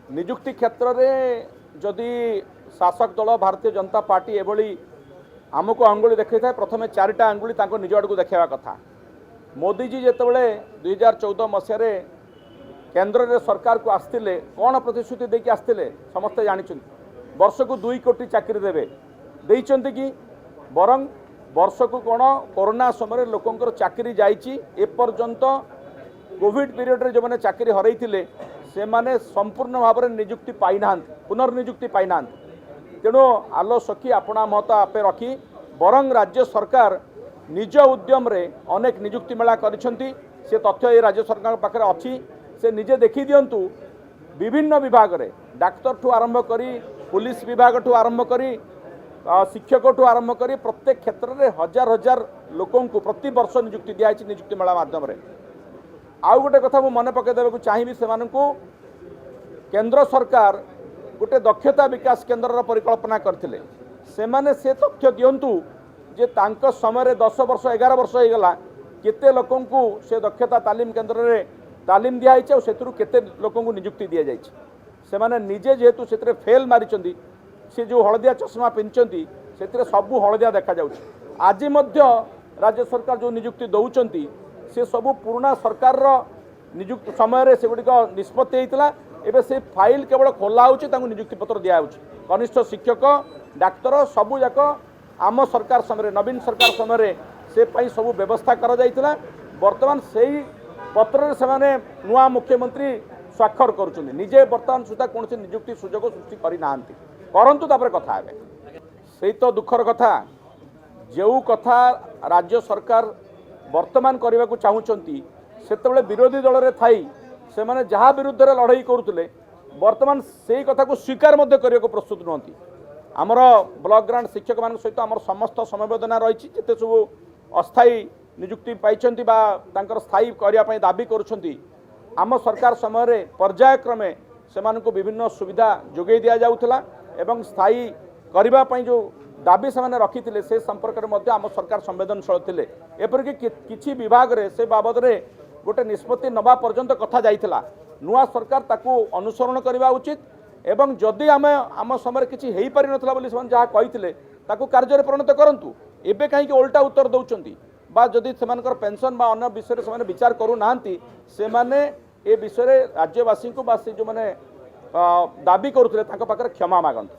निजुक्ति क्षेत्र में जदि शासक दल भारतीय जनता पार्टी एभली आमको अंगुली देखा था प्रथम चारिटा अंगुली निज आड़ को देखा कथा मोदीजी जितेबाला 2014 मसीह केन्द्र रे सरकार को आसते कौन प्रतिश्रुति देकी आसते समस्ते जानी वर्ष को 2 कोटी चाकरी देवे कि बरं वर्ष को कौन कोरोना समय लोकंर चाकरी जाइए एपर्यंत कोविड पीरियड रे जो मैंने चाकरी हरई से माने संपूर्ण भाव में निजुक्ति पाईना पुनर्निजुक्ति पाईना तेणु आलो सखी आपणा मत आपे रखी बरं राज्य सरकार निज उद्यम रे अनेक निजुक्ति मेला करिसेंती से तथ्य ये राज्य सरकार पाखे अच्छी से निजे देखी दिंतु विभिन्न विभाग रे डाक्तर ठू आरंभ करी पुलिस विभाग ठू आरंभ करी शिक्षक ठू आरंभ करी प्रत्येक क्षेत्र में हजार हजार लोकं को प्रति वर्ष निजुक्ति दिखाई निजुक्ति मेला माध्यम आउ गोटे कथा मु मन पकईदेक चाहिए से केंद्र सरकार गोटे दक्षता विकास केन्द्र परिकल्पना करते से तथ्य दिंतु जे तांको समय 10 वर्ष 11 वर्ष हो गला केते लोकों को से दक्षता तालीम केन्द्र रे तालीम दिखाई से केते लोकों को निजुक्ति दि जाइए से माने निजे जेहेतु से फेल मारी सी जो हलदिया चश्मा पिंधि से सबू हलदिया देखा जाउछि आज राज्य सरकार जो निजुक्ति दौरान से सबू पुराना सरकार निजुक्ति समय से गुड़िक निष्पत्ति होता एवं से फाइल केवल खोला होता निजुक्ति पत्र दिया कनिष्ठ शिक्षक डाक्तर सबू जाक आम सरकार समय नवीन सरकार समय से सबू व्यवस्था करा बर्तमान से पत्र से नुआ मुख्यमंत्री स्वाक्षर करुँच निजे बर्तमान सुधा कौन निजुक्ति सुजोग सृष्टि करना करंतु तापर कथा है से तो दुखर कथा जो कथा राज्य सरकार वर्तमान करने को चाहूँगी से विरोधी दल में थी से मैंने जहाँ विरुद्ध लड़ाई करुले वर्तमान से कथा को स्वीकार करने को प्रस्तुत नुहति आमर ब्लॉक ग्रांट शिक्षक मान सहित आम समस्त समवेदना रही जिते सब अस्थायी निजुक्ति पाई स्थायी करने दाबी करुँच सरकार समय पर्यायक्रमे से विभिन्न सुविधा जोगे दि जाऊला एवं स्थायी करने जो दाबी से रखी से संपर्क में आम सरकार संवेदनशील थे एपरिक किसी विभाग रे से बाबद रे गोटे निष्पत्ति नवा पर्यंत कथा जाइथिला नुआ सरकार ताकू अनुसरण करने उचित एवं जदि आम आम समय किसी हो पारि नथिला बोली से जहाँ कही ताकू कार्य परिणत करंतु एबे कहीं उल्टा उत्तर दौरान बा जदि सेमानकर पेंशन बा अन्य विषय से विचार करूना से माने ए विषय राज्यवासी को बा से जो माने दाबी करुले क्षमा मागंतु।